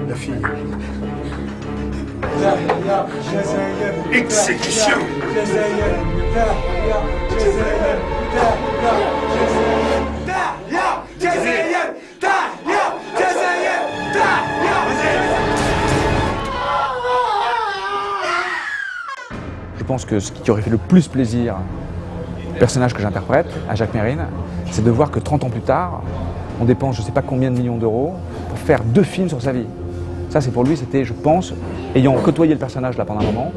la fille. Exécution. Je pense que ce qui aurait fait le plus plaisir au personnage que j'interprète, à Jacques Mérine, c'est de voir que 30 ans plus tard, on dépense je ne sais pas combien de millions d'euros pour faire 2 films sur sa vie. Ça, c'est pour lui, c'était, je pense, ayant côtoyé le personnage là pendant un moment,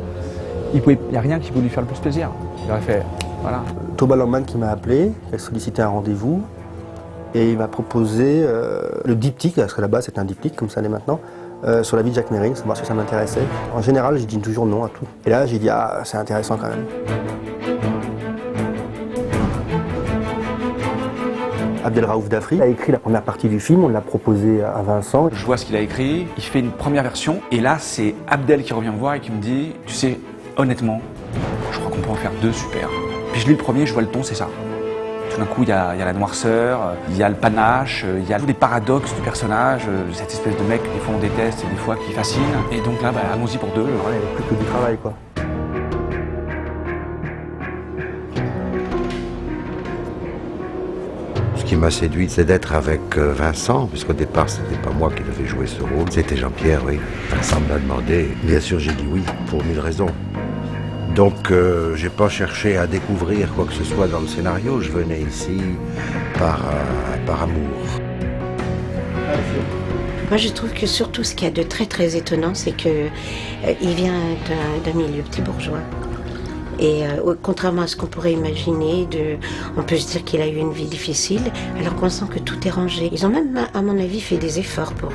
il n'y a rien qui pouvait lui faire le plus plaisir. Il aurait fait, voilà. Thomas Langman qui m'a appelé, il a sollicité un rendez-vous et il m'a proposé le diptyque, parce que là-bas c'était un diptyque comme ça l'est maintenant, sur la vie de Jacques Mérine, savoir si ça m'intéressait. En général, je dis toujours non à tout. Et là, j'ai dit, ah, c'est intéressant quand même. Abdelraouf Dafri a écrit la première partie du film, on l'a proposé à Vincent. Je vois ce qu'il a écrit, il fait une première version, et là, c'est Abdel qui revient me voir et qui me dit, tu sais, honnêtement, je crois qu'on peut en faire 2 super. Puis je lis le premier, je vois le ton, c'est ça. Tout d'un coup, il y a la noirceur, il y a le panache, il y a tous les paradoxes du personnage, cette espèce de mec que des fois on déteste et des fois qui fascine. Et donc là, allons-y pour 2. Ouais, il n'y avait plus que du travail, quoi. Ce qui m'a séduit, c'est d'être avec Vincent, puisqu'au départ, c'était pas moi qui devais jouer ce rôle, c'était Jean-Pierre, oui. Vincent me l'a demandé. Bien sûr, j'ai dit oui, pour 1000 raisons. Donc, j'ai pas cherché à découvrir quoi que ce soit dans le scénario. Je venais ici par amour. Moi, je trouve que surtout ce qu'il y a de très très étonnant, c'est que il vient d'un milieu petit bourgeois. Et contrairement à ce qu'on pourrait imaginer, on peut se dire qu'il a eu une vie difficile, alors qu'on sent que tout est rangé. Ils ont même, à mon avis, fait des efforts pour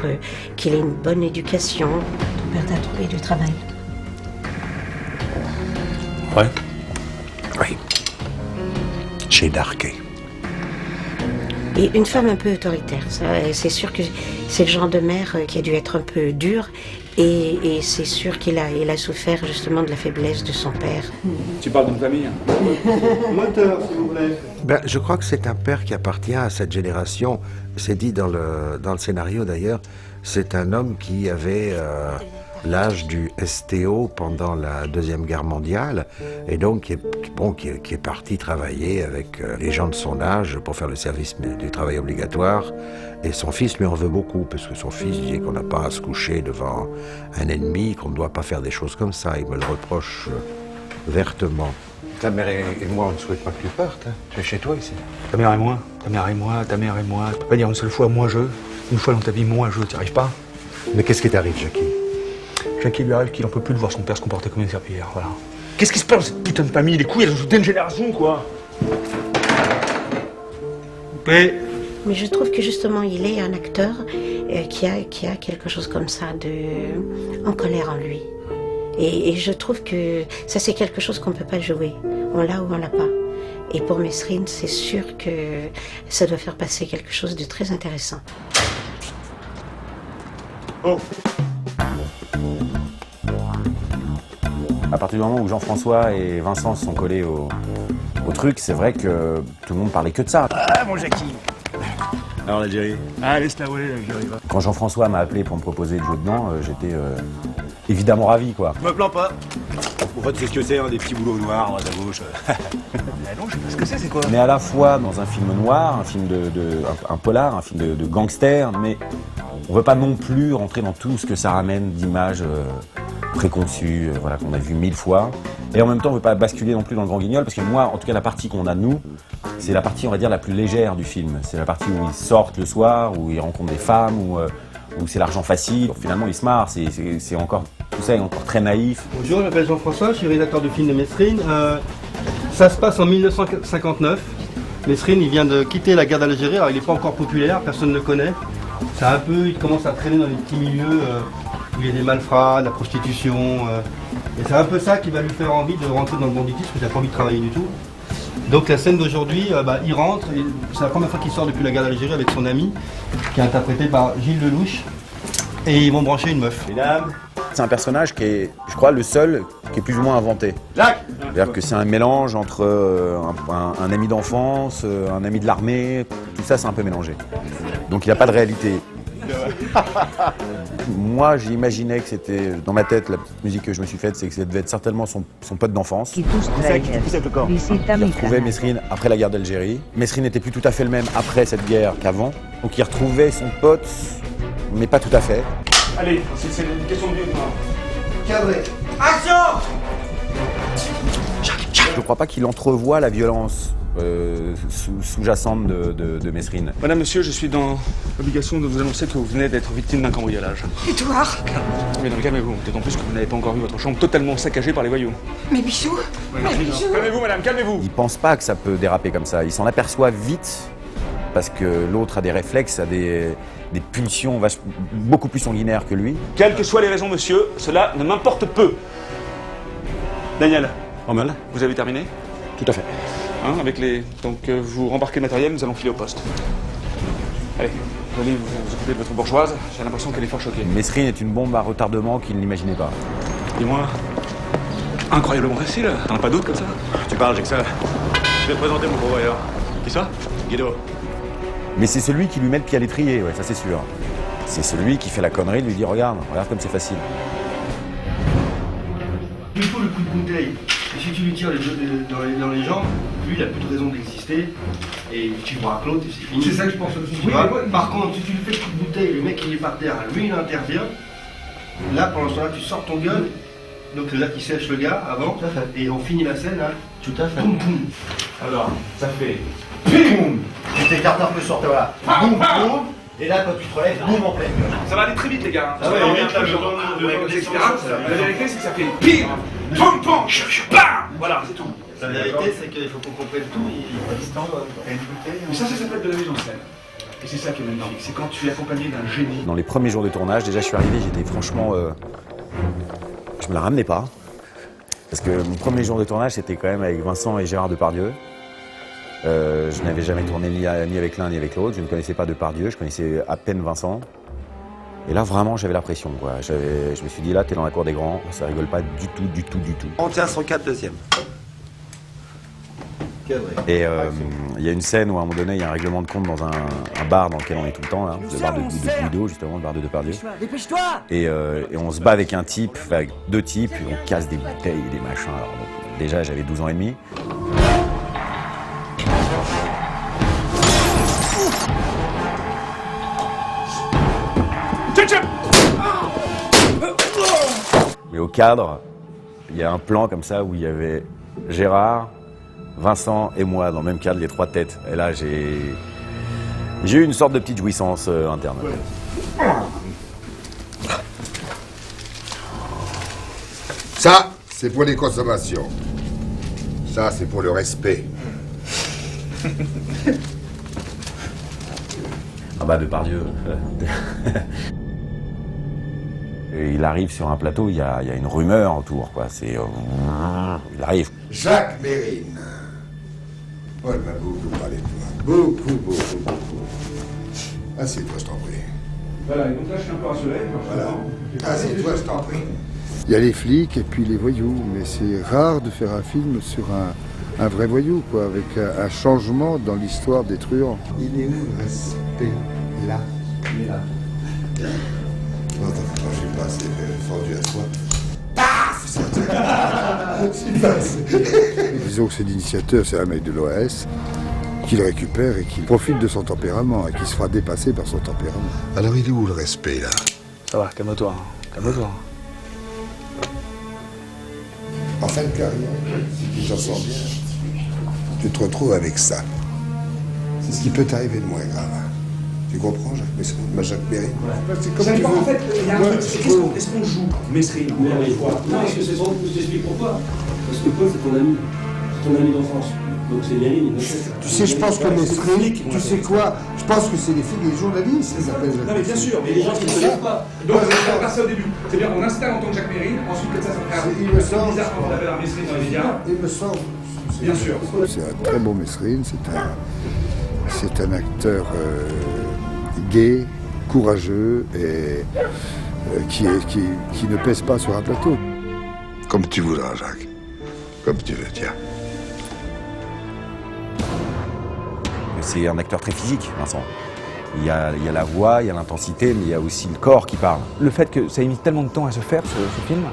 qu'il ait une bonne éducation. Ton père t'a trouvé du travail? Ouais. Oui. Chez Darquet. Et une femme un peu autoritaire, c'est sûr que c'est le genre de mère qui a dû être un peu dure. Et c'est sûr qu'il a souffert justement de la faiblesse de son père. Tu parles d'une famille? Moteur, s'il vous plaît. Ben, je crois que c'est un père qui appartient à cette génération. C'est dit dans le scénario d'ailleurs. C'est un homme qui avait l'âge du STO pendant la Deuxième Guerre mondiale et donc qui est parti travailler avec les gens de son âge pour faire le service du travail obligatoire. Et son fils lui en veut beaucoup, parce que son fils dit qu'on n'a pas à se coucher devant un ennemi, qu'on ne doit pas faire des choses comme ça. Il me le reproche vertement. Ta mère et moi, on ne souhaite pas que tu partes. Hein. Tu es chez toi ici. Ta mère et moi, ta mère et moi, ta mère et moi. Tu peux pas dire une seule fois moi je, une fois dans ta vie moi je, t'y arrives pas? Mais qu'est-ce qui t'arrive, Jackie? Jackie lui arrive qu'il en peut plus de voir son père se comporter comme une serpillière, voilà. Qu'est-ce qui se passe dans cette putain de famille? Les couilles, elles ont sauté une génération, quoi. Mais je trouve que justement, il est un acteur qui a quelque chose comme ça en colère en lui. Et je trouve que ça, c'est quelque chose qu'on ne peut pas jouer. On l'a ou on l'a pas. Et pour Mesrine, c'est sûr que ça doit faire passer quelque chose de très intéressant. Oh. À partir du moment où Jean-François et Vincent se sont collés au truc, c'est vrai que tout le monde parlait que de ça. Ah, mon Jackie. Alors l'Algérie. Ah, laisse-la voler, l'Algérie, va. Quand Jean-François m'a appelé pour me proposer de jouer dedans, j'étais évidemment ravi, quoi. Je me plains pas. En fait, c'est ce que c'est, hein, des petits boulots noirs, à droite à gauche. Non, je sais pas ce que c'est quoi? Mais à la fois dans un film noir, un film un polar, un film de gangster, mais on veut pas non plus rentrer dans tout ce que ça ramène d'images préconçues, voilà, qu'on a vu 1000 fois. Et en même temps, on veut pas basculer non plus dans le grand guignol, parce que moi, en tout cas, la partie qu'on a de nous, c'est la partie, on va dire, la plus légère du film. C'est la partie où ils sortent le soir, où ils rencontrent des femmes, où c'est l'argent facile. Finalement, ils se marrent, c'est encore, tout ça est encore très naïf. Bonjour, je m'appelle Jean-François, je suis rédacteur de films de Mesrine. Ça se passe en 1959. Mesrine, il vient de quitter la guerre d'Algérie, alors il n'est pas encore populaire, personne ne le connaît. C'est un peu, il commence à traîner dans les petits milieux où il y a des malfrats, de la prostitution. Et c'est un peu ça qui va lui faire envie de rentrer dans le banditisme, parce qu'il n'a pas envie de travailler du tout. Donc la scène d'aujourd'hui, il rentre, c'est la première fois qu'il sort depuis la guerre d'Algérie avec son ami, qui est interprété par Gilles Lelouch, et ils vont brancher une meuf. Mesdames, c'est un personnage qui est, je crois, le seul qui est plus ou moins inventé. C'est-à-dire que c'est un mélange entre un ami d'enfance, un ami de l'armée, tout ça c'est un peu mélangé. Donc il n'a pas de réalité. Moi, j'imaginais que c'était, dans ma tête, la petite musique que je me suis faite, c'est que ça devait être certainement son pote d'enfance. Qui retrouvait Mesrine après la guerre d'Algérie. Mesrine n'était plus tout à fait le même après cette guerre qu'avant. Donc il retrouvait son pote, mais pas tout à fait. Allez, c'est une question de lieutenant. Cadré. Je ne crois pas qu'il entrevoit la violence sous-jacente de Mesrine. Madame, monsieur, je suis dans l'obligation de vous annoncer que vous venez d'être victime d'un cambriolage. Édouard. Mais non, calmez-vous, d'autant plus que vous n'avez pas encore vu votre chambre totalement saccagée par les voyous. Mais Bichou. Mais Bichou. Calmez-vous, madame, calmez-vous. Il pense pas que ça peut déraper comme ça. Il s'en aperçoit vite parce que l'autre a des réflexes, a des pulsions beaucoup plus sanguinaires que lui. Quelles que soient les raisons, monsieur, cela ne m'importe peu. Daniel, Rommel, vous avez terminé? tout à fait. Hein, avec les... Donc vous rembarquez le matériel, nous allons filer au poste. Allez, vous allez vous occuper de votre bourgeoise, j'ai l'impression qu'elle est fort choquée. Mesrine est une bombe à retardement qu'il n'imaginait pas. Dis-moi, incroyablement facile, t'en as pas d'autres comme ça? Tu parles, Jackson. Je vais te présenter mon pourvoyeur. Qui ça? Guido. Mais c'est celui qui lui met le pied à l'étrier, ouais, ça c'est sûr. C'est celui qui fait la connerie de lui dire regarde comme c'est facile. Il faut le coup de bouteille. Et si tu lui tires dans les jambes, lui, il n'a plus de raison d'exister. Et tu vois Claude et c'est fini. C'est ça que je pense aussi. Tu vois, par contre, si tu lui fais le coup de bouteille, le mec il est par terre, lui il intervient. Là, pendant ce temps-là, tu sors ton gun. Donc là, qui sèche le gars avant. Et on finit la scène, hein. Tout à fait. Boum, boum. Alors, ça fait... Boum. Tu t'écartes un peu sur toi là. Boum, boum. Et là, quand tu te relèves, boum en pleine gueule. Ça va aller très vite, les gars. Ah ouais, Ça va vite, bien, là, je je vois, donne ouais, le- etc. le- La vérité, c'est que ça fait pim, pom, pom, bam. Voilà, c'est tout. La vérité, c'est qu'il faut qu'on comprenne tout. Mais ça s'appelle de la mise en scène. Et c'est ça qui est magnifique, c'est quand tu es accompagné d'un génie. Dans les premiers jours de tournage, déjà je suis arrivé, j'étais franchement... je me la ramenais pas. Parce que mon premier jour de tournage, c'était quand même avec Vincent et Gérard Depardieu. Je n'avais jamais tourné ni avec l'un ni avec l'autre, je ne connaissais pas Depardieu, je connaissais à peine Vincent. Et là, vraiment, j'avais la pression, quoi. Je me suis dit, là, t'es dans la cour des grands, ça rigole pas du tout, du tout, du tout. On tient 104 deuxième. Et il y a une scène où, à un moment donné, il y a un règlement de compte dans un bar dans lequel on est tout le temps, là, le bar de Guido, justement, le bar de Depardieu. Dépêche-toi. Et on se bat avec un type, enfin, avec deux types, et on casse des bouteilles et des machins. Alors, donc, déjà, j'avais 12 ans et demi. Mais au cadre, il y a un plan comme ça où il y avait Gérard, Vincent et moi dans le même cadre, les trois têtes. Et là, j'ai eu une sorte de petite jouissance interne. Ça, c'est pour les consommations. Ça, c'est pour le respect. Ah bah Depardieu. Et il arrive sur un plateau, il y a une rumeur autour, quoi. C'est, il arrive. Jacques Mérine. Paul m'a beaucoup parlé de toi. Beaucoup, beaucoup, beaucoup. Assieds-toi, je t'en prie. Voilà, et donc là, je suis un peu rassuré. Voilà. Assieds-toi, je t'en prie. Il y a les flics et puis les voyous, mais c'est rare de faire un film sur un vrai voyou, quoi, avec un changement dans l'histoire des truands. Il est où le respect? Là. Il est là. Non, attends, moi, je suis pas assez fendu à toi. Paf! Disons que c'est l'initiateur, c'est un mec de l'OAS, qui le récupère et qui profite de son tempérament, et qui se fera dépasser par son tempérament. Alors, il est où le respect, là? Ça va, calme-toi, calme-toi. En fin de carrière, si tu t'en sens bien, tu te retrouves avec ça. C'est ce qui peut t'arriver de moins grave. Tu comprends, Jacques Mérine? C'est comme tu veux. En fait, il y a un truc, c'est est-ce qu'on joue Mesrine ou la fois? Non, parce que c'est sans doute, je t'explique pourquoi. Parce que Paul, c'est ton ami. C'est ton ami d'enfance. Donc c'est Mérine. Tu sais, je pense que Mesrine, tu sais quoi? Je pense que c'est les filles des journalistes, ça s'appelle. Non, mais bien sûr, mais les gens qui ne connaissent pas. Donc, on va ça au début. C'est-à-dire qu'on installe en tant que Jacques Mérine, ensuite, comme ça fait il me semble. bizarre quand on appelle un Mesrine dans les médias. Il me semble. Bien sûr. C'est un très bon Mesrine, c'est un acteur gai, courageux et qui ne pèse pas sur un plateau. Comme tu voudras, Jacques. Comme tu veux, tiens. C'est un acteur très physique, Vincent. Il y a la voix, il y a l'intensité, mais il y a aussi le corps qui parle. Le fait que ça ait mis tellement de temps à se faire, ce film,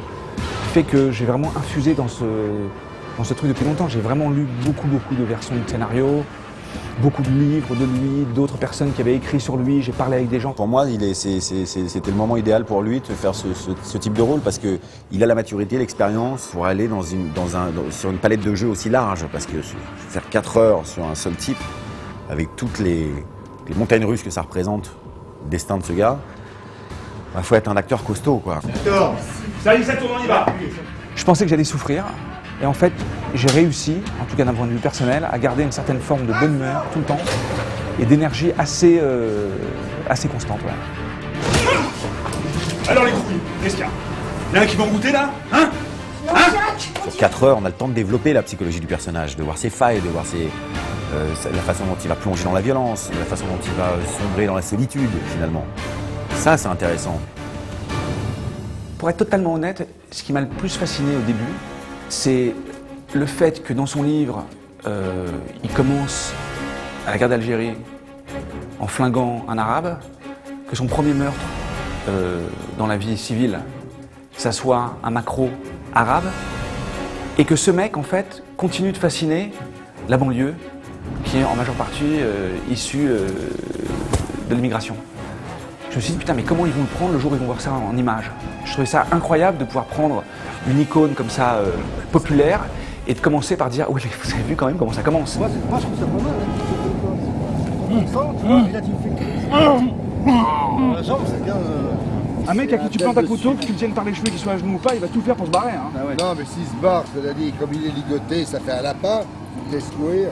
fait que j'ai vraiment infusé dans ce truc depuis longtemps. J'ai vraiment lu beaucoup de versions de scénario, beaucoup de livres de lui, d'autres personnes qui avaient écrit sur lui, j'ai parlé avec des gens. Pour moi, c'était le moment idéal pour lui de faire ce type de rôle parce qu'il a la maturité, l'expérience pour aller sur une palette de jeux aussi large. Parce que faire 4 heures sur un seul type, avec toutes les montagnes russes que ça représente, le destin de ce gars, il faut être un acteur costaud, quoi. Ça y est, ça tourne, on y va. Je pensais que j'allais souffrir, et en fait, j'ai réussi, en tout cas d'un point de vue personnel, à garder une certaine forme de bonne humeur tout le temps, et d'énergie assez constante. Ouais. Alors les couilles, qu'est-ce qu'il y a? Il y en a qui vont goûter là? Hein? Sur 4 heures, on a le temps de développer la psychologie du personnage, de voir ses failles, de voir la façon dont il va plonger dans la violence, la façon dont il va sombrer dans la solitude, finalement. Ça, c'est intéressant. Pour être totalement honnête, ce qui m'a le plus fasciné au début, c'est le fait que dans son livre, il commence à la guerre d'Algérie en flinguant un arabe, que son premier meurtre dans la vie civile, ça soit un macro arabe, et que ce mec, en fait, continue de fasciner la banlieue, qui est en majeure partie issue de l'immigration. Je me suis dit, putain, mais comment ils vont le prendre le jour où ils vont voir ça en image? Je trouvais ça incroyable de pouvoir prendre une icône comme ça, populaire, et de commencer par dire, oui, mais vous avez vu quand même comment ça commence. Moi, je trouve ça pas mal. Et là, tu me fais la jambe, c'est bien. Un mec à qui tu plantes un couteau, que tu le tiennes par les cheveux, qu'il soit à genoux ou pas, il va tout faire pour se barrer. Hein. Ah ouais. Non, mais s'il se barre, cela dit, comme il est ligoté, ça fait un lapin, il laisse courir.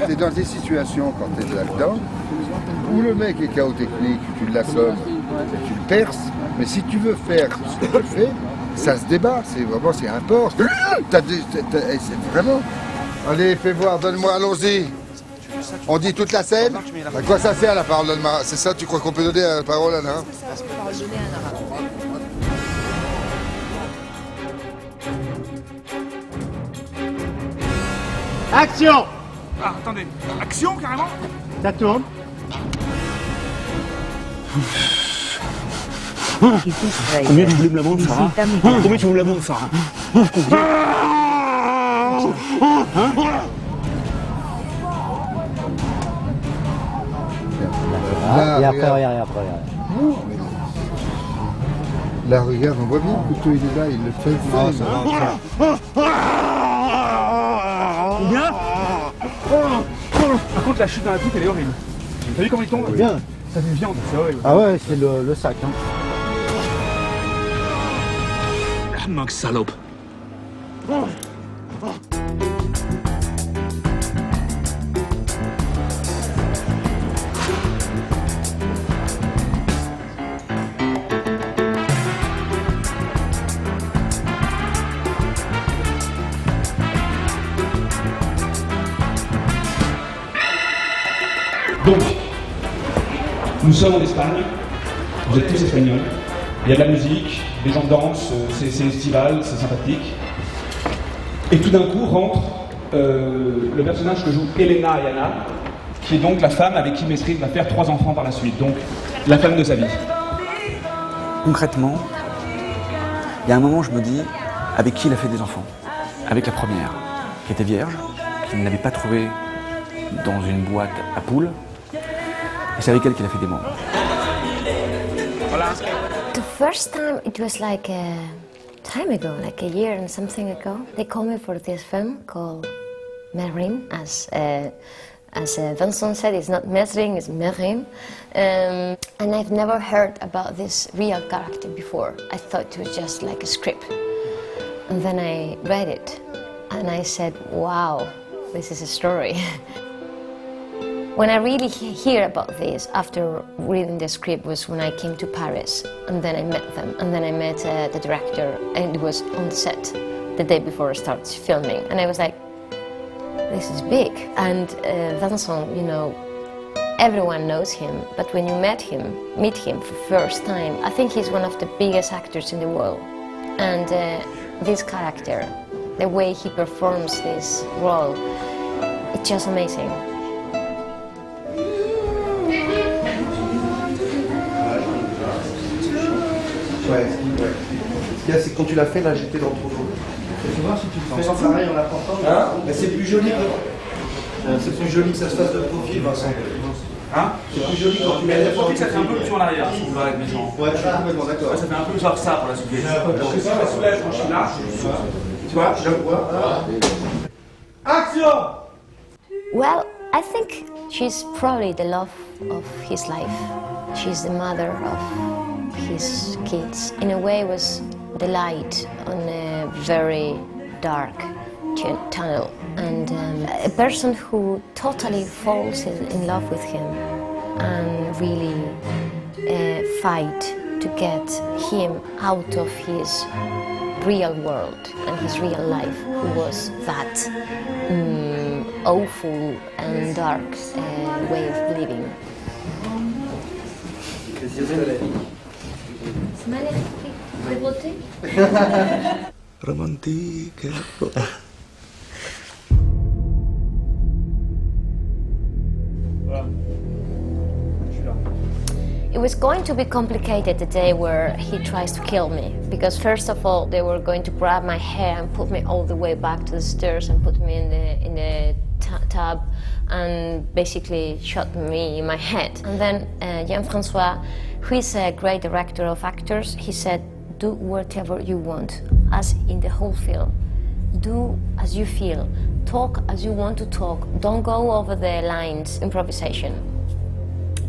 T'es dans des situations quand t'es là-dedans, où le mec est KO technique, tu l'assommes, tu le perces, mais si tu veux faire ce que tu fais, ça se débat, c'est un porc. C'est vraiment. Allez, fais voir, donne-moi, allons-y. On dit toute la scène? À quoi ça sert la parole d'un arabe? C'est ça, tu crois qu'on peut donner la parole à un arabe? Action! Ah, attendez, action carrément? Ça tourne. Combien tu voulais me la vendre, Sarah? Combien tu voulais me la vendre, Sarah? Et après, regarde. Là, regarde, on voit bien le couteau, il est là, il le fait. Combien? Par contre, la chute dans la poutre, elle est horrible. T'as vu comment il tombe? Bien. Ça fait viande, c'est horrible. Ah ouais, c'est le sac. Hein. Manque salope. Donc, nous sommes en Espagne, vous êtes tous espagnols, il y a de la musique, des gens dansent, c'est estival, c'est sympathique. Et tout d'un coup rentre le personnage que joue Elena Ayala, qui est donc la femme avec qui Mesrine va faire 3 enfants par la suite, donc la femme de sa vie. Concrètement, il y a un moment où je me dis, avec qui il a fait des enfants? Avec la première, qui était vierge, qui ne l'avait pas trouvée dans une boîte à poules, et c'est avec elle qu'il a fait des mômes. The first time it was like a time ago, like a year and something ago. They called me for this film called Merim, as Vincent said, it's not Mesrin, it's Merim. And I've never heard about this real character before. I thought it was just like a script. And then I read it and I said, wow, this is a story. When I really hear about this after reading the script was when I came to Paris, and then I met them, and then I met the director, and it was on set the day before I started filming, and I was like, this is big. And Vincent, you know, everyone knows him, but when you meet him for the first time, I think he's one of the biggest actors in the world. And this character, the way he performs this role, it's just amazing. Ouais, ce qu'il y a, c'est que quand tu l'as fait, là, j'étais dans le trop. Tu vois, si tu le fais pareil en apportant, mais c'est plus joli que ça se fasse de profil, Vincent. Hein? C'est plus joli quand tu mets Le profil, ça fait un peu plus en arrière, si on va avec mes jambes. Ouais, je suis complètement d'accord. Ouais, ça fait un peu genre ça pour la soulever. Parce que si je la soulève quand je suis là, tu vois, je vois. Action! Well, I think she's probably the love of his life. She's the mother of his kids. In a way, was the light on a very dark tunnel, and a person who totally falls in love with him and really fight to get him out of his real world and his real life, who was that awful and dark way of living. Romantique. It was going to be complicated the day where he tries to kill me, because first of all they were going to grab my hair and put me all the way back to the stairs and put me in the tub and basically shot me in my head. And then Jean-François, who is a great director of actors, he said, do whatever you want, as in the whole film. Do as you feel, talk as you want to talk, don't go over the lines, improvisation.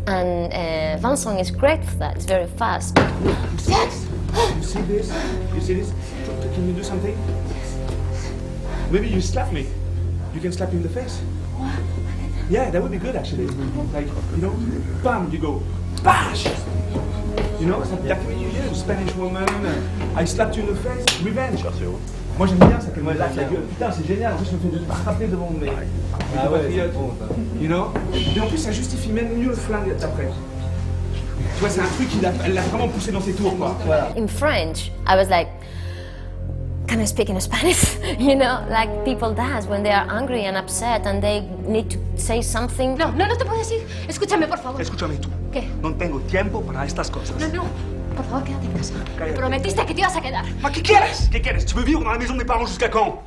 And Vincent is great for that, it's very fast. Yes! You see this? You see this? Can you do something? Maybe you slap me. You can slap me in the face. What? Yeah, that would be good actually. Like, you know, bam, you go, bash! You know, like you Spanish woman, I slapped you in the face, revenge. Moi j'aime bien ça qu'elle me lâche la gueule. Putain, c'est génial, en plus je me fais frapper devant mes compatriotes. You know? Et en plus ça justifie même mieux le flingue d'après. Tu vois, c'est un truc elle l'a vraiment poussé dans ses tours, quoi. In French, I was like, can I speak in Spanish? You know, like people does when they are angry and upset and they need to say something. No, no te puedo decir. Escúchame, por favor. Escúchame tú. ¿Qué? No tengo tiempo para estas cosas. No, no. Por favor, quédate en casa. Me prometiste que te ibas a quedar. ¿Qué quieres? ¿Qué quieres? ¿Tu veux vivre dans la maison de mes parents jusqu'à quand?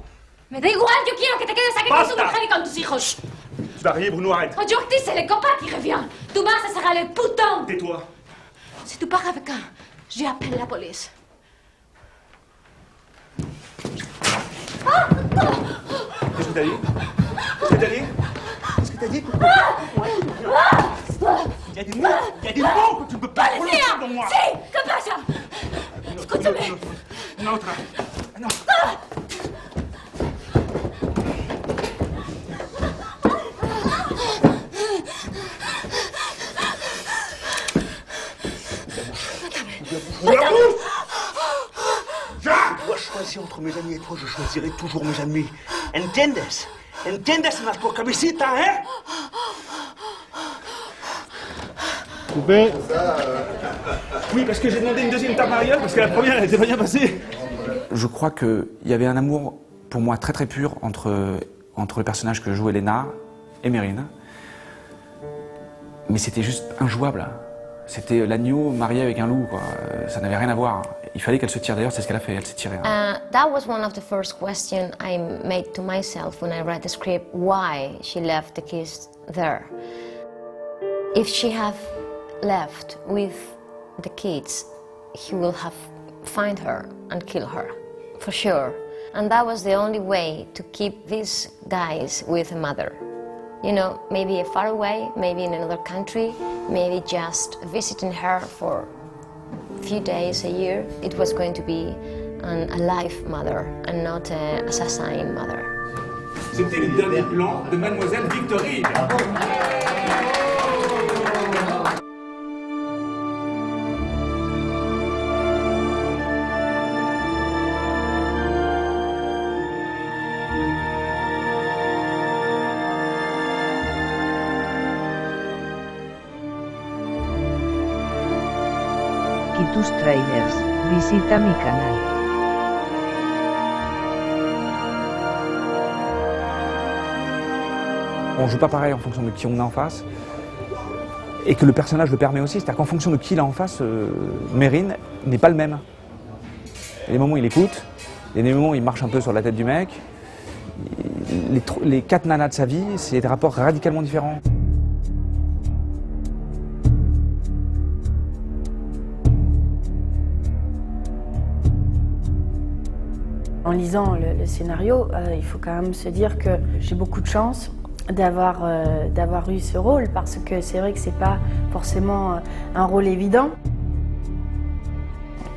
Me da igual, yo quiero que te quedes aquí con tu mujer y con tus hijos. Tu vas rire, Bruno, arrête. Aujourd'hui, c'est le copain qui revient. Demain, ça sera le putain. Tais-toi. Si tu pars avec un, j'appelle la police. Qu'est-ce que t'as dit? Qu'est-ce que t'as dit? Qu'est-ce que t'as dit? Il y a des mots que tu ne peux pas prononcer dans moi. Si, ¿qué pasa? Escúchame. Una otra. No. Je dois choisir entre mes amis et toi, je choisirai toujours mes amis. ¿Entiendes? ¿Entiendes en la cabecita, hein? Coupé. Oui, parce que j'ai demandé une deuxième table mariole, parce que la première, elle était pas bien passée. Je crois qu'il y avait un amour, pour moi, très très pur entre le personnage que joue Elena et Mérine. Mais c'était juste injouable. C'était l'agneau marié avec un loup, quoi. Ça n'avait rien à voir. Il fallait qu'elle se tire, d'ailleurs, c'est ce qu'elle a fait, elle s'est tirée. That was one of the first questions I made to myself when I read the script, why she left the kids there. If she had left with the kids, he will have find her and kill her, for sure. And that was the only way to keep these guys with a mother. You know, maybe far away, maybe in another country, maybe just visiting her for a few days, a year. It was going to be an alive mother and not an assassin mother. C'était le dernier plan de Mademoiselle Victorine. Kitus Trailers, visita mi canal. On joue pas pareil en fonction de qui on a en face. Et que le personnage le permet aussi, c'est-à-dire qu'en fonction de qui il a en face, Mérine n'est pas le même. Il y a des moments où il écoute, il y a des moments où il marche un peu sur la tête du mec. Les 4 nanas de sa vie, c'est des rapports radicalement différents. En lisant le scénario, il faut quand même se dire que j'ai beaucoup de chance d'avoir eu ce rôle, parce que c'est vrai que c'est pas forcément un rôle évident.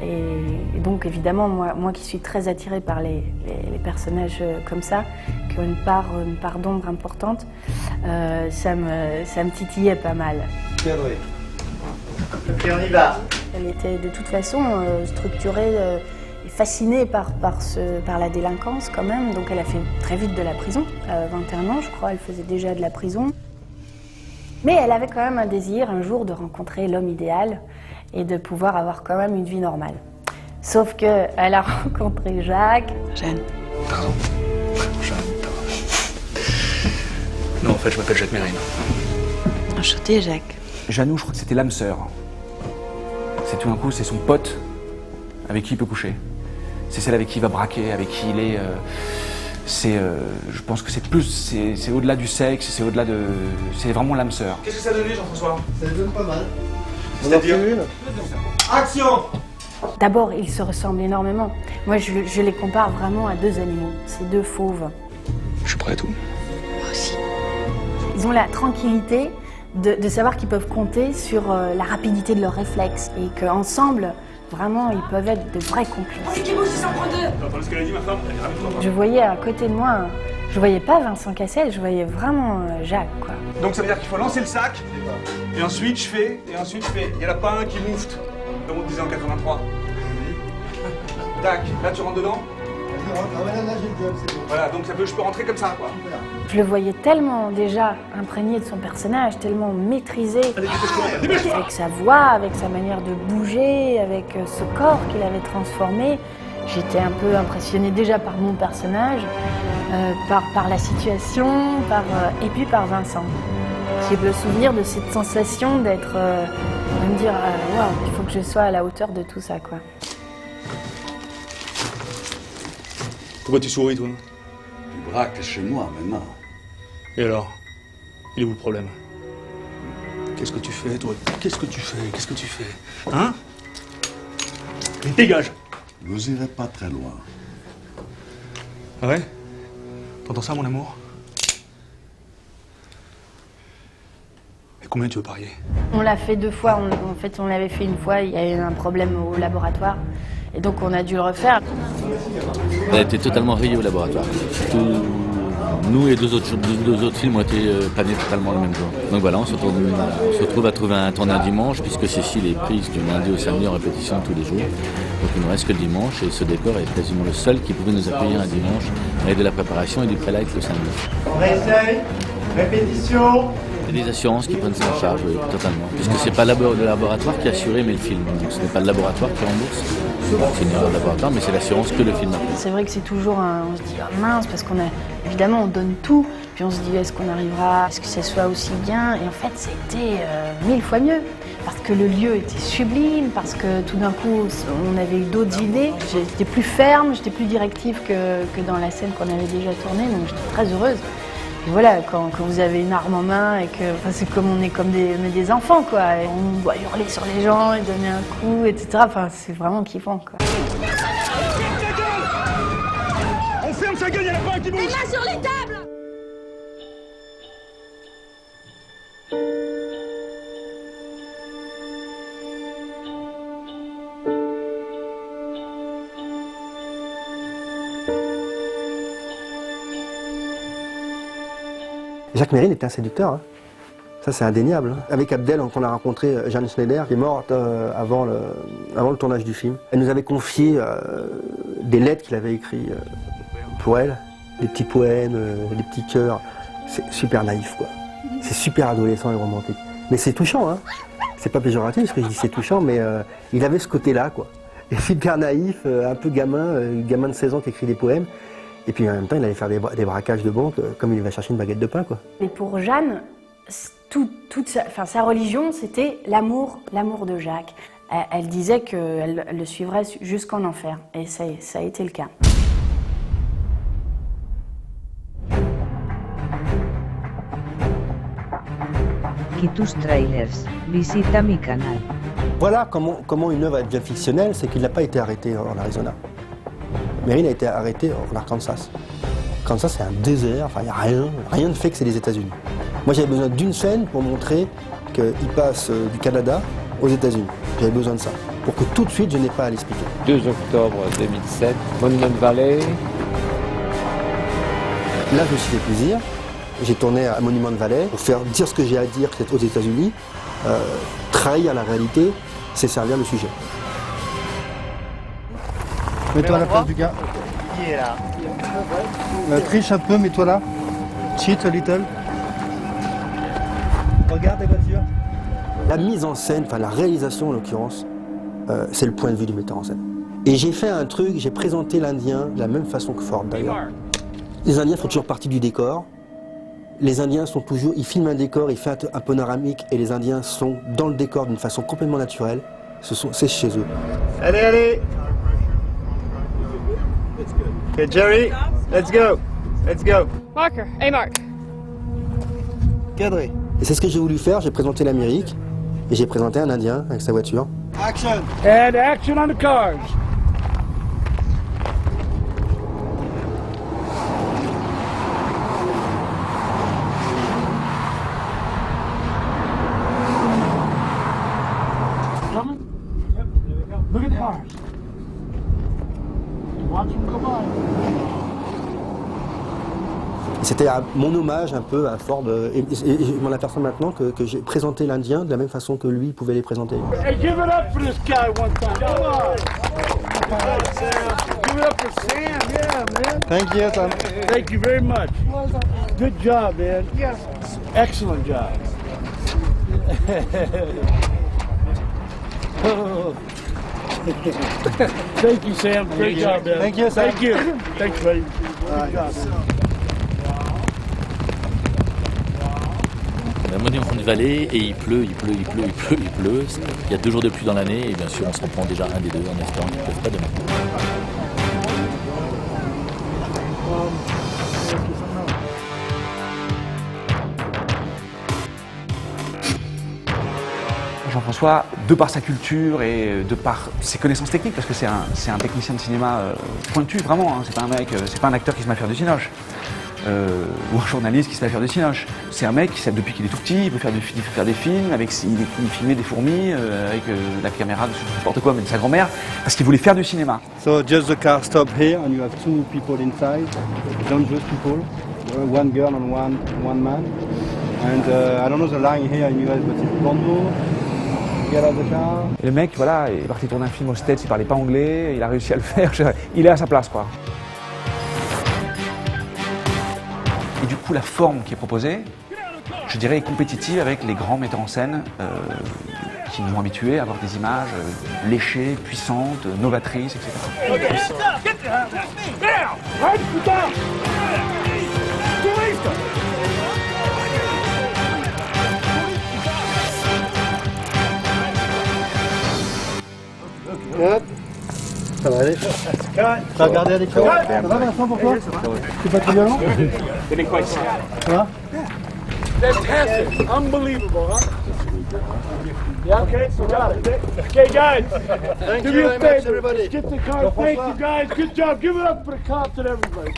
Et donc évidemment, moi qui suis très attirée par les personnages comme ça, qui ont une part d'ombre importante, ça me titillait pas mal. Et on y va. Elle était de toute façon structurée et fascinée par la délinquance quand même, donc elle a fait très vite de la prison, 21 ans je crois, elle faisait déjà de la prison. Mais elle avait quand même un désir un jour de rencontrer l'homme idéal et de pouvoir avoir quand même une vie normale. Sauf qu'elle a rencontré Jacques. Jeanne. Pardon. Jeanne, pardon. Non, en fait, je m'appelle Jacques Mérine. Enchanté, Jacques. Janou, je crois que c'était l'âme sœur. C'est tout d'un coup, c'est son pote avec qui il peut coucher. C'est celle avec qui il va braquer, avec qui il est. Je pense que c'est plus, c'est au-delà du sexe, c'est au-delà de, c'est vraiment l'âme sœur. Qu'est-ce que ça donnait, Jean-François? Ça donne pas mal. C'est-à-dire Action! D'abord, ils se ressemblent énormément. Moi, je les compare vraiment à 2 animaux. C'est 2 fauves. Je suis prêt à tout. Moi aussi. Ils ont la tranquillité de savoir qu'ils peuvent compter sur la rapidité de leurs réflexes et qu'ensemble, vraiment, ils peuvent être de vrais complices. C'est qui bouge, ils s'en prend 2. Attends, ce qu'elle a dit, ma femme, elle est ravie de toi. Je voyais à côté de moi, je voyais pas Vincent Cassel, je voyais vraiment Jacques, quoi. Donc ça veut dire qu'il faut lancer le sac, et ensuite je fais, Il n'y en a pas un qui moufte, comme on disait en 83. Tac, là tu rentres dedans. Voilà, donc je peux rentrer comme ça, quoi. Je le voyais tellement déjà imprégné de son personnage, tellement maîtrisé, avec sa voix, avec sa manière de bouger, avec ce corps qu'il avait transformé. J'étais un peu impressionnée déjà par mon personnage, par la situation, et puis par Vincent. J'ai le souvenir de cette sensation de me dire waouh, il faut que je sois à la hauteur de tout ça, quoi. Pourquoi tu souris, toi? Tu braques chez moi maintenant. Et alors? Il est où le problème? Qu'est-ce que tu fais, toi? Qu'est-ce que tu fais? Hein? Dégage! Vous irez pas très loin. Ah ouais? T'entends ça, mon amour? Et combien tu veux parier? On l'a fait 2 fois, en fait on l'avait fait une fois, il y a eu un problème au laboratoire. Et donc on a dû le refaire. On a été totalement rayés au laboratoire. Nous et 2 autres films ont été panés totalement le même jour. Donc voilà, on se retrouve à trouver un tournage dimanche, puisque Cécile est prise du lundi au samedi en répétition tous les jours. Donc il ne reste que le dimanche, et ce décor est quasiment le seul qui pouvait nous accueillir un dimanche, avec de la préparation et du pré-light le samedi. On réessaye. Répétition. Il y a des assurances qui prennent ça en charge, oui, totalement. Puisque c'est pas le laboratoire qui a assuré, mais le film. Donc ce n'est pas le laboratoire qui rembourse. C'est une erreur de laboratoire, mais c'est l'assurance que le film a pris. C'est vrai que c'est toujours on se dit oh mince, parce évidemment on donne tout, puis on se dit est-ce qu'on arrivera à ce que ça soit aussi bien, et en fait c'était 1000 fois mieux. Parce que le lieu était sublime, parce que tout d'un coup on avait eu d'autres idées. J'étais plus ferme, j'étais plus directive que dans la scène qu'on avait déjà tournée, donc j'étais très heureuse. Et voilà, quand vous avez une arme en main et que c'est comme on est comme des enfants, quoi. Et on doit hurler sur les gens et donner un coup, etc. Enfin, c'est vraiment kiffant, quoi. On ferme sa gueule, il y en a pas un qui bouge! Les mains sur les tables! Jacques Mérine était un séducteur, hein. Ça c'est indéniable. Hein. Avec Abdel, qu'on a rencontré Jeanne Schneider, qui est morte avant le tournage du film. Elle nous avait confié des lettres qu'il avait écrites pour elle, des petits poèmes, des petits cœurs. C'est super naïf, quoi. C'est super adolescent et romantique. Mais c'est touchant, hein. C'est pas péjoratif ce que je dis, c'est touchant, mais il avait ce côté-là, quoi. Et super naïf, un peu gamin de 16 ans qui écrit des poèmes. Et puis en même temps, il allait faire des braquages de banque comme il va chercher une baguette de pain, quoi. Et pour Jeanne, toute sa religion, c'était l'amour de Jacques. Elle disait qu'elle le suivrait jusqu'en enfer, et ça a été le cas. Kitus Trailers, visita mi canal. Voilà comment une œuvre devient fictionnelle, c'est qu'il n'a pas été arrêté en Arizona. Merrin a été arrêté en Arkansas. Kansas, c'est un désert, enfin, il n'y a rien ne fait que c'est les États-Unis. Moi, j'avais besoin d'une scène pour montrer qu'il passe du Canada aux États-Unis. J'avais besoin de ça, pour que tout de suite, je n'ai pas à l'expliquer. 2 octobre 2007, Monument Valley. Là, je me suis fait plaisir. J'ai tourné à Monument Valley pour faire dire ce que j'ai à dire, que c'est aux États-Unis. Trahir la réalité, c'est servir le sujet. Mets-toi à la place du gars. Qui est là? Triche un peu, mets-toi là. Cheat a little. Regarde la voiture. La mise en scène, enfin la réalisation en l'occurrence, c'est le point de vue du metteur en scène. Et j'ai fait un truc, j'ai présenté l'Indien de la même façon que Ford d'ailleurs. Les Indiens font toujours partie du décor. Les Indiens sont toujours, ils filment un décor, ils font un panoramique et les Indiens sont dans le décor d'une façon complètement naturelle. C'est chez eux. Allez, allez. Okay, Jerry, let's go. Let's go. Marker, hey Mark. Cadré. Et c'est ce que j'ai voulu faire, j'ai présenté l'Amérique et j'ai présenté un Indien avec sa voiture. Action! And action on the cars! Look at the cars. Watch them come on. C'était mon hommage un peu à Ford et je m'en aperçois maintenant que j'ai présenté l'Indien de la même façon que lui pouvait les présenter. Hey, give it up for this guy one time. Come on. Give it up for Sam. Yeah, man. Thank you, Sam. Thank you very much. Good job, man. Yes. Excellent job. Thank you, Sam. Great job, man. Thank you, Sam. Thank you. Thanks, buddy. Good job. La Monument Valley et il pleut. Il y a 2 jours de pluie dans l'année et bien sûr on se reprend déjà un des deux en espérant qu'il ne pleuve pas demain. Jean-François, de par sa culture et de par ses connaissances techniques, parce que c'est un technicien de cinéma pointu, vraiment, hein, c'est pas un mec, c'est pas un acteur qui se met à faire du cinoche. Ou un journaliste qui se met à faire du cinoche. C'est un mec qui sait depuis qu'il est tout petit, il peut faire des films, il filmait des fourmis avec la caméra de n'importe quoi, mais de sa grand-mère, parce qu'il voulait faire du cinéma. So just the car stop here and you have 2 people inside, dangerous people, 1 girl and one man. And I don't know the line here in US, but it's Bondo. Get out the car. Et le mec, voilà, il est parti tourner un film aux States, il parlait pas anglais, il a réussi à le faire, il est à sa place, quoi. Et du coup, la forme qui est proposée, je dirais, est compétitive avec les grands metteurs en scène qui nous ont habitués à avoir des images léchées, puissantes, novatrices, etc. Ça va aller. T'as regardé à l'écran? Ça va Vincent pour toi? C'est pas trop violent? Ça va? Fantastic. Unbelievable, huh? Yeah, okay, so got it. Okay, guys. Thank do you me a very favor. much, everybody. Get the car. Thank you, guys. Good job. Give it up for the cops and everybody.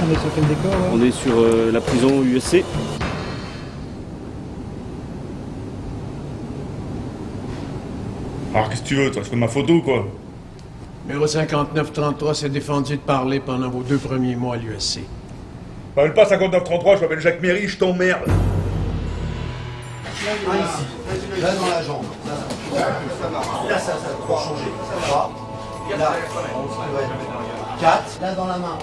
On est sur quel décor là? On est sur la prison USC. Alors qu'est-ce que tu veux, toi? Tu fais ma photo ou quoi? Numéro 5933 s'est défendu de parler pendant vos 2 premiers mois à l'USC. Je m'appelle pas 5933, je m'appelle Jacques Méry, je t'emmerde. Ici. Là dans la jambe. Là, ça va changer. 3. Là, 4. Là, dans la main.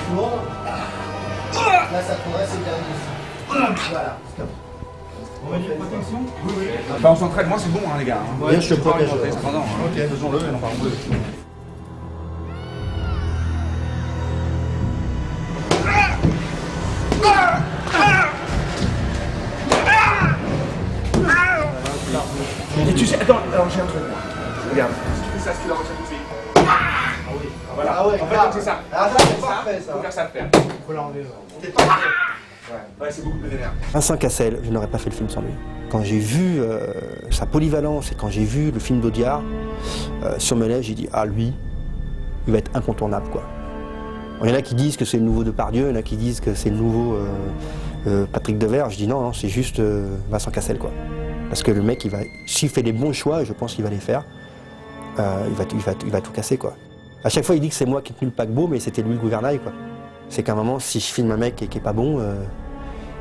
Tourne. Là, ça tournerait, c'est le dernier. Voilà, stop. On va dire protection ? Oui, oui. Enfin, on s'entraîne, moi c'est bon, hein, les gars. Hein. Ouais, je te protège. Ok, faisons-le et n'en parlons plus. Et tu sais, attends, alors j'ai un truc moi. Regarde, si tu fais ça, si tu la retiens tout de suite. Ah oui. Voilà. Ah ouais, en fait, c'est ça. Ah, ça, c'est parfait, ça. Faut faire ça de faire. Faut l'enlever. C'est pas ouais, c'est beaucoup plus énervé. Vincent Cassel, je n'aurais pas fait le film sans lui. Quand j'ai vu sa polyvalence et quand j'ai vu le film d'Audiard sur Melève, j'ai dit ah lui, il va être incontournable quoi. Il y en a qui disent que c'est le nouveau Depardieu, il y en a qui disent que c'est le nouveau Patrick Devers. Je dis non, non c'est juste Vincent Cassel quoi. Parce que le mec, s'il fait les bons choix, et je pense qu'il va les faire, il va tout casser quoi. À chaque fois il dit que c'est moi qui ai tenu le paquebot, mais c'était lui le gouvernail quoi. C'est qu'à un moment, si je filme un mec qui est pas bon,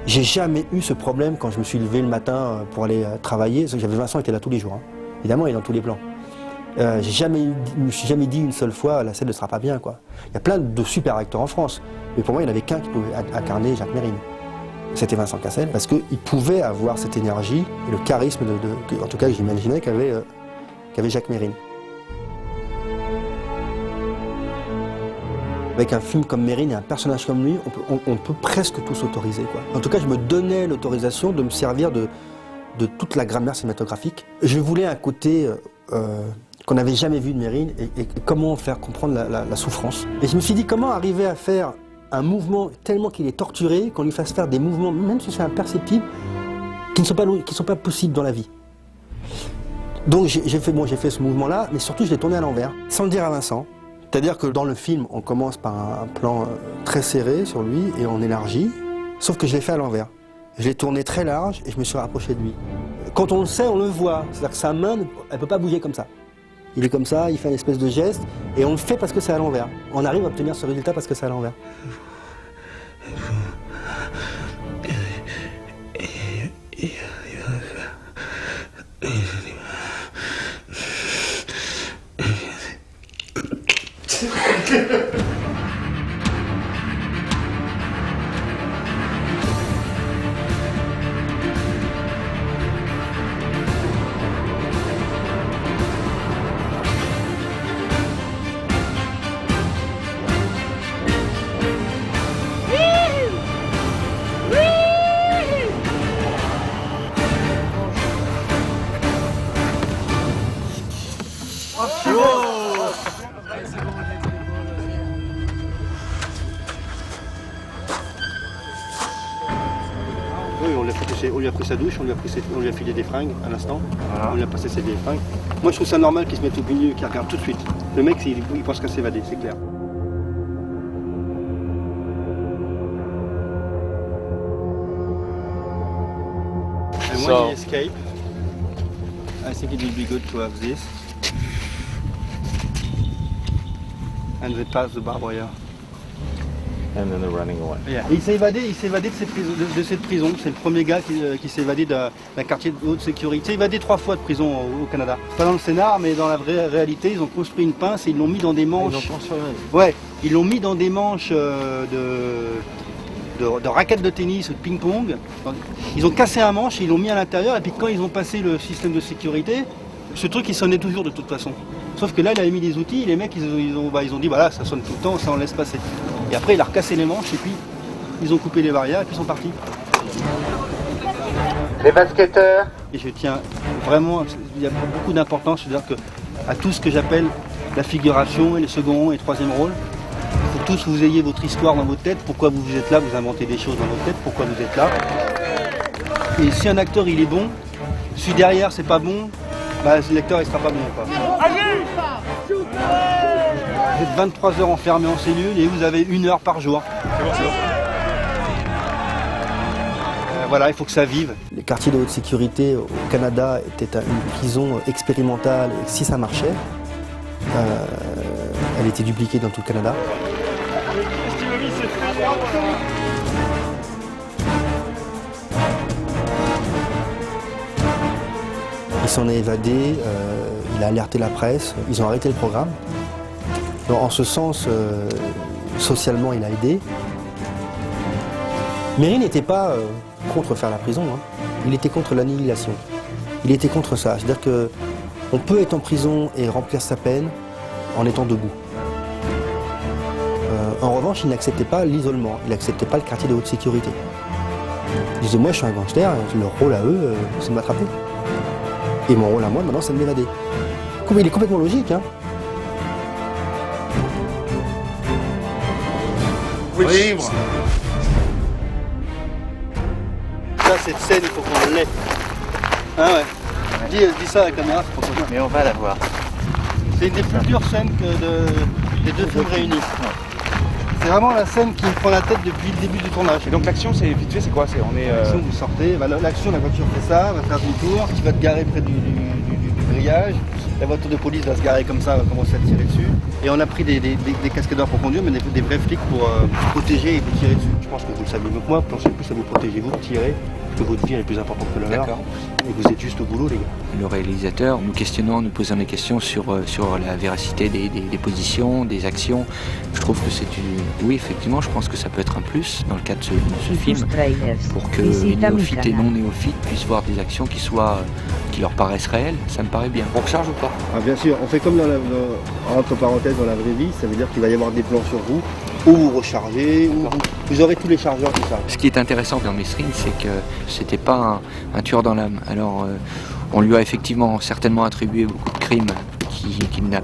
j'ai jamais eu ce problème quand je me suis levé le matin pour aller travailler. J'avais Vincent était là tous les jours, hein. Évidemment, il est dans tous les plans. Je me suis jamais dit une seule fois la scène ne sera pas bien quoi. Il y a plein de super acteurs en France, mais pour moi il n'y en avait qu'un qui pouvait incarner Jacques Mérine. C'était Vincent Cassel parce qu'il pouvait avoir cette énergie et le charisme en tout cas que j'imaginais qu'avait Jacques Mérine. Avec un film comme Mérine et un personnage comme lui, on peut presque tout s'autoriser quoi. En tout cas, je me donnais l'autorisation de me servir de toute la grammaire cinématographique. Je voulais un côté qu'on n'avait jamais vu de Mérine et comment faire comprendre la souffrance. Et je me suis dit comment arriver à faire un mouvement tellement qu'il est torturé, qu'on lui fasse faire des mouvements, même si c'est imperceptible, qui ne sont pas possibles dans la vie. Donc j'ai fait ce mouvement-là, mais surtout je l'ai tourné à l'envers, sans le dire à Vincent. C'est-à-dire que dans le film, on commence par un plan très serré sur lui et on élargit, sauf que je l'ai fait à l'envers. Je l'ai tourné très large et je me suis rapproché de lui. Quand on le sait, on le voit. C'est-à-dire que sa main, elle ne peut pas bouger comme ça. Il est comme ça, il fait une espèce de geste, et on le fait parce que c'est à l'envers. On arrive à obtenir ce résultat parce que c'est à l'envers. Oui, on lui a pris sa douche, on lui a filé des fringues à l'instant, on lui a passé ses vieilles fringues. Moi je trouve ça normal qu'il se mette au milieu, qu'il regarde tout de suite. Le mec, il pense qu'à s'évader, c'est clair. And when he escape, I think it will be good to have this. And they pass the barbed wire. And then they're running away. Yeah. Il s'est évadé de cette prison. C'est le premier gars qui s'est évadé d'un quartier de haute sécurité. Il s'est évadé 3 fois de prison au Canada. Pas dans le scénar, mais dans la vraie réalité, ils ont construit une pince et ils l'ont mis dans des manches. Ouais, ils l'ont mis dans des manches de raquettes de tennis ou de ping-pong. Ils ont cassé un manche et ils l'ont mis à l'intérieur. Et puis quand ils ont passé le système de sécurité, ce truc il sonnait toujours de toute façon. Sauf que là, il avait mis des outils, les mecs, ils ont dit, voilà, ça sonne tout le temps, ça on laisse passer. Et après, il a recassé les manches et puis ils ont coupé les barrières et puis ils sont partis. Les basketteurs. Et je tiens vraiment, il y a beaucoup d'importance, c'est-à-dire que à tout ce que j'appelle la figuration et le second et le troisième rôle, il faut tous vous ayez votre histoire dans votre tête, pourquoi vous êtes là, vous inventez des choses dans votre tête, pourquoi vous êtes là. Et si un acteur il est bon, si derrière c'est pas bon, bah, l'acteur il sera pas bon quoi. Vous êtes 23 heures enfermés en cellule et vous avez 1 heure par jour. Voilà, il faut que ça vive. Les quartiers de haute sécurité au Canada étaient une prison expérimentale et si ça marchait, elle était dupliquée dans tout le Canada. Il s'en est évadé, il a alerté la presse, ils ont arrêté le programme. Donc, en ce sens, socialement, il a aidé. Méry n'était pas contre faire la prison, hein. Il était contre l'annihilation. Il était contre ça. C'est-à-dire qu'on peut être en prison et remplir sa peine en étant debout. En revanche, il n'acceptait pas l'isolement, il n'acceptait pas le quartier de haute sécurité. Il disait, moi je suis un gangster, leur rôle à eux, c'est de m'attraper. Et mon rôle à moi, maintenant, c'est de m'évader. Il est complètement logique, hein. Libre. Ça, cette scène, il faut qu'on l'ait. Ah ouais. Dis ça à la caméra, c'est pas possible. Mais on va la voir. C'est une des plus dures scènes des deux films réunis. C'est vraiment la scène qui me prend la tête depuis le début du tournage. Et donc l'action, c'est vite fait, c'est quoi? L'action, vous sortez, l'action, la voiture fait ça, va faire demi-tour, tu vas te garer près du grillage, la voiture de police va se garer comme ça, va commencer à tirer dessus. Et on a pris des cascadeurs pour conduire, mais des vrais flics pour protéger et vous tirer dessus. Je pense que vous le savez mieux que moi, pensez plus à vous protéger, vous tirez, parce que votre vie elle est plus importante que la leur. Et vous êtes juste au boulot, les gars. Le réalisateur, nous questionnant, nous posant des questions sur la véracité des positions, des actions. Je trouve que c'est une... Oui, effectivement, je pense que ça peut être un plus dans le cadre de ce film, pour que les néophytes et non néophytes puissent voir des actions qui leur paraissent réelles. Ça me paraît bien. On recharge ou pas? Ah, bien sûr, on fait comme entre parenthèses dans la vraie vie, ça veut dire qu'il va y avoir des plans sur vous, où vous rechargez, où vous aurez tous les chargeurs, tout ça. Ce qui est intéressant dans Mesrine, c'est que c'était pas un tueur dans l'âme. Alors, on lui a effectivement certainement attribué beaucoup de crimes qu'il n'a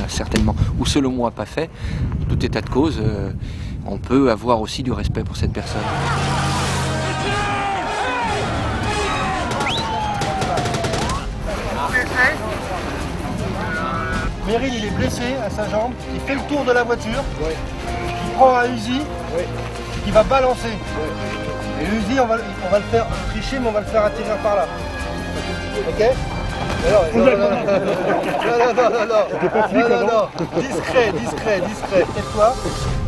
certainement, ou selon moi, pas fait. Tout état de cause, on peut avoir aussi du respect pour cette personne. Meryl, il est blessé à sa jambe, il fait le tour de la voiture, il prend un Uzi, qui va balancer. Et l'Uzi, on va le faire tricher, mais on va le faire atterrir par là. Ok? Non. Discret. Tais-toi,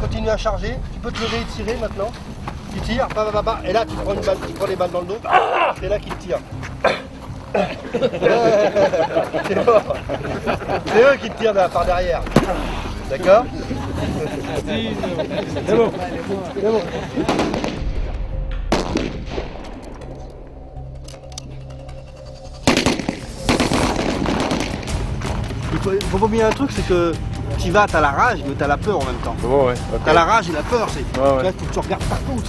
continue à charger, tu peux te lever et tirer maintenant. Tu tires, et là tu prends une balle, tu prends les balles dans le dos, c'est là qu'il tire. C'est mort. C'est eux qui te tirent par derrière. D'accord? C'est bon. Il faut pas oublier un truc, c'est que tu vas, t'as la rage, mais t'as la peur en même temps. Ouais. T'as la rage et la peur, c'est. Ouais. Tu vois, faut que tu regardes partout.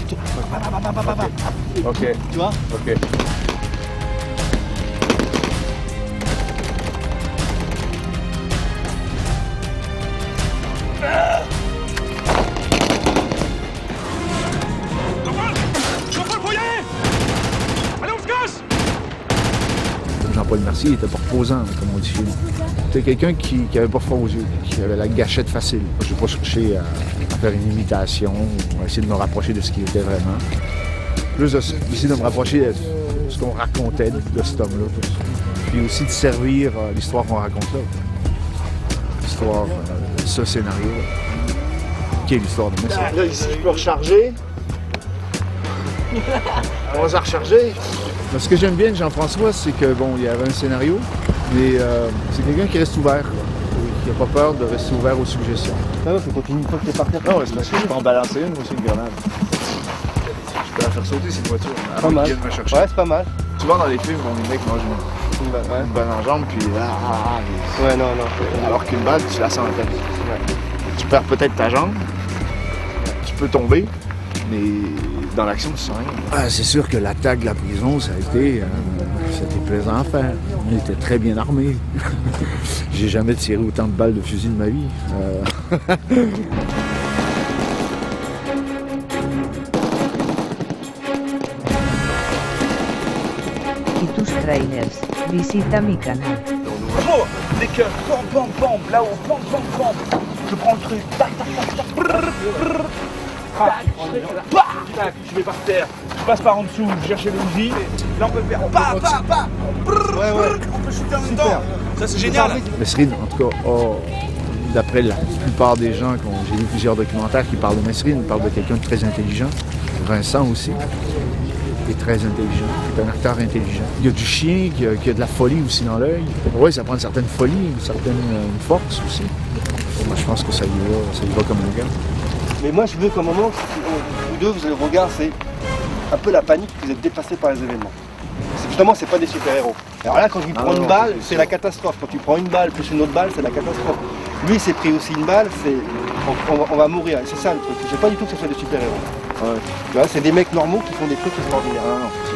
Ok. Tu vois? Ok. Jean-Paul Mercier, il était pas reposant, comme on dit chez nous. C'était quelqu'un qui avait pas froid aux yeux, qui avait la gâchette facile. Je n'ai pas cherché à faire une imitation ou à essayer de me rapprocher de ce qu'il était vraiment. Plus d'essayer de me rapprocher de ce qu'on racontait de cet homme-là. Puis aussi de servir l'histoire qu'on raconte là. L'histoire, ce scénario-là, qui est l'histoire de Mesrine. Là, ici, je peux recharger. On va se recharger. Mais ce que j'aime bien de Jean-François, c'est que bon, il y avait un scénario, mais c'est quelqu'un qui reste ouvert, quoi. Qui n'a pas peur de rester ouvert aux suggestions. Ça va, faut continuer une fois que t'es parti. Non, c'est parce que je peux en balancer une, moi aussi, une grenade. Je peux la faire sauter, cette voiture. Pas mal. Ouais, c'est pas mal. Souvent dans les films, les mecs mangent une balle en jambe, puis ouais, non. Alors qu'une balle, tu la sens en tête. Tu perds peut-être ta jambe, tu peux tomber, mais dans l'action, tu sens rien. Ah, c'est sûr que l'attaque de la prison, ça a été c'était plaisant à faire. On était très bien armés. J'ai jamais tiré autant de balles de fusil de ma vie. Kitus Trainers, visita mi canal. Oh, des cœurs, pam, là-haut, pam. Je prends le truc, tac, tac, je vais par terre, je passe par en dessous, je cherche le Uzi, là on peut faire on peut shooter en même temps, ça c'est génial. Mesrine, en tout cas, d'après la plupart des gens, j'ai vu plusieurs documentaires qui parlent de Mesrine, parlent de quelqu'un de très intelligent, Vincent aussi. est très intelligent, qui est un acteur intelligent. Il y a du chien, qui a de la folie aussi dans l'œil. Oui, ça prend une certaine folie, une force aussi. Moi, je pense que ça y va comme un gars. Mais moi, je veux qu'à un moment, vous deux, vous avez le regard, c'est un peu la panique, vous êtes dépassés par les événements. Justement, c'est pas des super-héros. Alors là, quand il prend une balle, c'est la catastrophe. Quand tu prends une balle plus une autre balle, c'est la catastrophe. Lui, il s'est pris aussi une balle, on va mourir. C'est ça le truc. Je sais pas du tout que ce soit des super-héros. Ouais. C'est des mecs normaux qui font des trucs extraordinaires.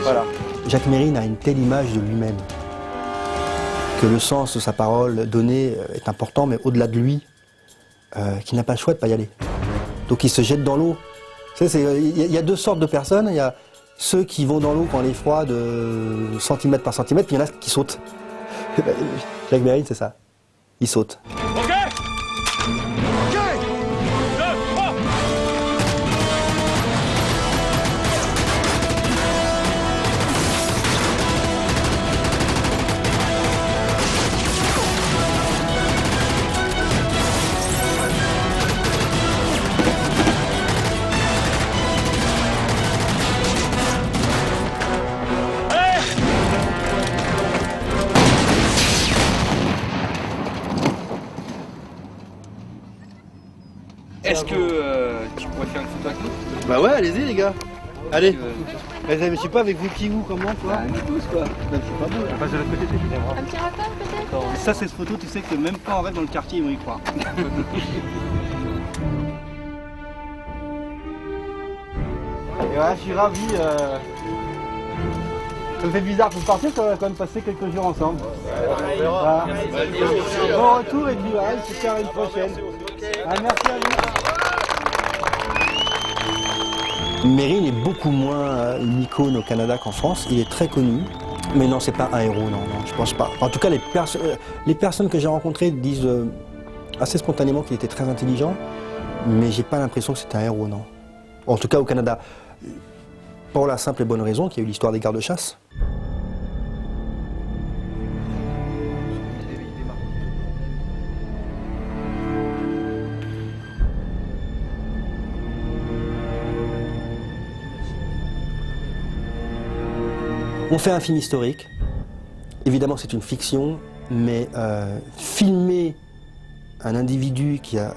Voilà. Jacques Mérine a une telle image de lui-même que le sens de sa parole donnée est important, mais au-delà de lui, qu'il n'a pas le choix de ne pas y aller. Donc il se jette dans l'eau. Il y a deux sortes de personnes. Il y a ceux qui vont dans l'eau quand elle est froide, centimètre par centimètre, puis il y en a qui sautent. Jacques Mérine, c'est ça. Il saute. Est-ce que tu pourrais faire une photo avec nous? Bah ouais, allez-y les gars. Allez. Je sais pas, avec vos petits goûts, comment toi? Un petit pouce quoi. C'est pas beau. On passe de l'autre côté, c'est bien. Un petit rappel peut-être? Ça, c'est cette photo, tu sais que même quand on reste dans le quartier, ils vont y croire. Et voilà, je suis ravi. Ça me fait bizarre que vous partiez, ça va quand même passer quelques jours ensemble. Voilà. Bon retour et puis voilà, j'espère à une prochaine. Merci à vous. Mérine est beaucoup moins une icône au Canada qu'en France. Il est très connu. Mais non, c'est pas un héros, non, je pense pas. En tout cas, les personnes que j'ai rencontrées disent assez spontanément qu'il était très intelligent, mais j'ai pas l'impression que c'était un héros, non. En tout cas, au Canada. Pour la simple et bonne raison qu'il y a eu l'histoire des gardes-chasse. On fait un film historique. Évidemment, c'est une fiction, mais filmer un individu qui a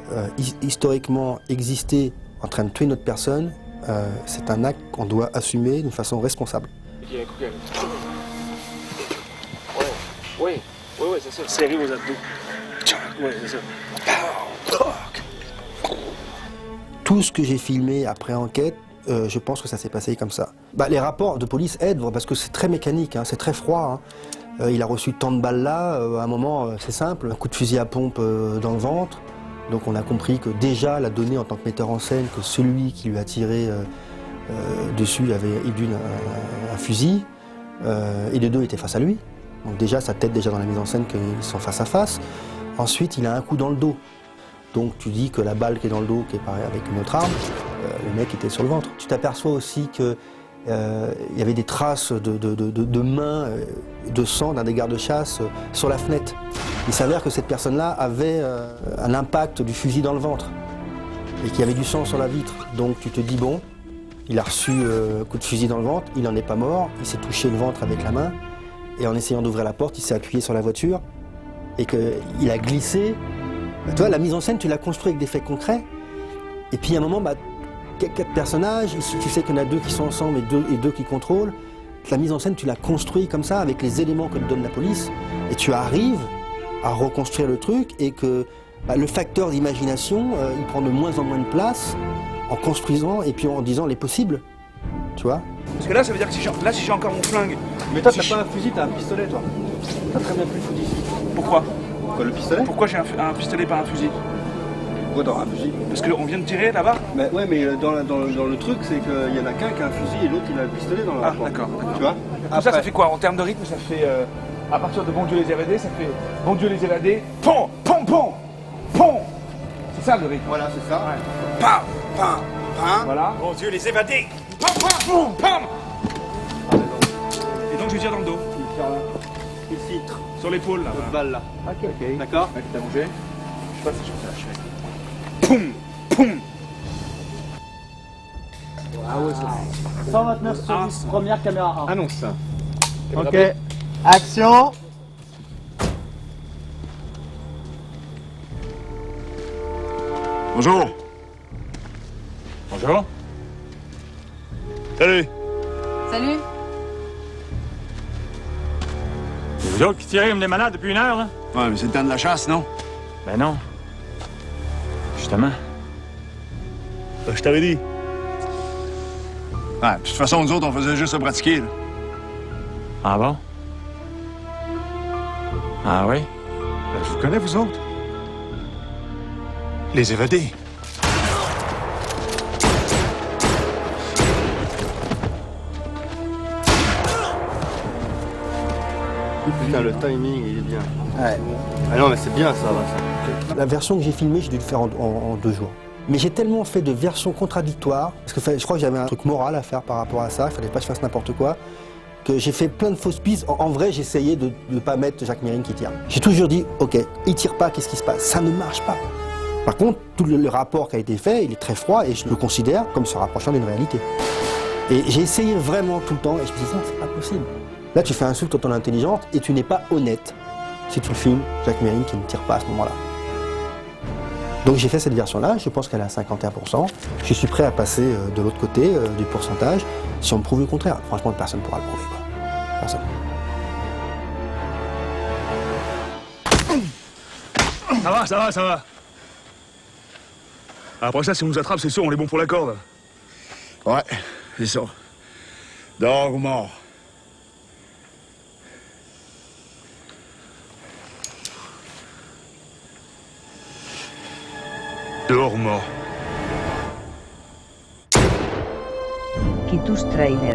historiquement existé en train de tuer une autre personne, c'est un acte qu'on doit assumer d'une façon responsable. Ouais, c'est ça. Serrer vos abdos. Ouais, c'est ça. Tout ce que j'ai filmé après enquête, je pense que ça s'est passé comme ça. Les rapports de police aident parce que c'est très mécanique, c'est très froid. Il a reçu tant de balles là, à un moment c'est simple, un coup de fusil à pompe dans le ventre. Donc on a compris que déjà la donnée en tant que metteur en scène, que celui qui lui a tiré dessus avait un fusil, et les deux étaient face à lui. Donc déjà sa tête déjà dans la mise en scène qu'ils sont face à face. Ensuite il a un coup dans le dos. Donc tu dis que la balle qui est dans le dos, qui est pareil avec une autre arme, le mec était sur le ventre. Tu t'aperçois aussi que il y avait des traces de mains, de sang d'un des gardes-chasse sur la fenêtre. Il s'avère que cette personne-là avait un impact du fusil dans le ventre et qu'il y avait du sang sur la vitre. Donc tu te dis, bon, il a reçu un coup de fusil dans le ventre, il n'en est pas mort, il s'est touché le ventre avec la main et en essayant d'ouvrir la porte, il s'est appuyé sur la voiture et qu'il a glissé. Tu vois, la mise en scène, tu l'as construit avec des faits concrets et puis à un moment, 4 personnages, tu sais qu'il y en a 2 qui sont ensemble et deux qui contrôlent. La mise en scène, tu l'as construit comme ça, avec les éléments que te donne la police, et tu arrives à reconstruire le truc, et que le facteur d'imagination, il prend de moins en moins de place en construisant, et puis en disant les possibles, tu vois. Parce que là, ça veut dire que si j'ai encore mon flingue... Mais toi, t'as pas un fusil, t'as un pistolet, toi. T'as très bien pris le fusil. Pourquoi? Quoi, le pistolet? Pourquoi j'ai un pistolet, pas un fusil? Dans un fusil. Parce qu'on vient de tirer là-bas? Ouais, mais dans le truc, c'est qu'il y en a qu'un qui a un fusil et l'autre il a le pistolet dans la porte. D'accord. Tu vois? Après, ça fait quoi? En termes de rythme, ça fait... à partir de Bon Dieu les évadés, ça fait Bon Dieu les évadés, pom, pom, pom, pom. C'est ça le rythme. Voilà, c'est ça. Ouais. Pam, pam, pam. Voilà. Bon Dieu les évadés. Pam, pam, pam, pam. Et donc je tire dans le dos. Ici. Sur l'épaule là. Cette balle là. Ok. D'accord? T'as bougé. Je passe, je fais. Poum, poum. Ah ouais, 129 sur 10, première caméra 1. Annonce. Ok. Action. Bonjour. Bonjour. Salut. Salut. C'est vous autres qui tirez comme des malades depuis une heure, là? Ouais, mais c'est le temps de la chasse, non? Ben non. Justement. Je t'avais dit. Ouais, de toute façon, nous autres, on faisait juste se pratiquer, là. Ah bon? Ah oui? Ben, je vous connais, vous autres. Les évadés. Putain, le timing, il est bien. Ouais. Ah non, mais c'est bien ça, Vincent. La version que j'ai filmée, j'ai dû le faire en 2 jours. Mais j'ai tellement fait de versions contradictoires, parce que je crois que j'avais un truc moral à faire par rapport à ça, il fallait pas que je fasse n'importe quoi, que j'ai fait plein de fausses pistes. En vrai, j'essayais de ne pas mettre Jacques Mérine qui tire. J'ai toujours dit, ok, il tire pas, qu'est-ce qui se passe? Ça ne marche pas. Par contre, tout le rapport qui a été fait, il est très froid et je le considère comme se rapprochant d'une réalité. Et j'ai essayé vraiment tout le temps et je me disais, non, c'est pas possible. Là, tu fais un insulte à ton intelligence et tu n'es pas honnête si tu le filmes Jacques Mérine qui ne tire pas à ce moment-là. Donc j'ai fait cette version-là, je pense qu'elle est à 51%. Je suis prêt à passer de l'autre côté du pourcentage si on me prouve le contraire. Franchement, personne ne pourra le prouver, quoi. Personne. Ça va, ça va, ça va. Après ça, si on nous attrape, c'est sûr, on est bon pour la corde. Ouais, c'est ça. Dehors ou mort. Dehors ou mort. Kitus Trainer.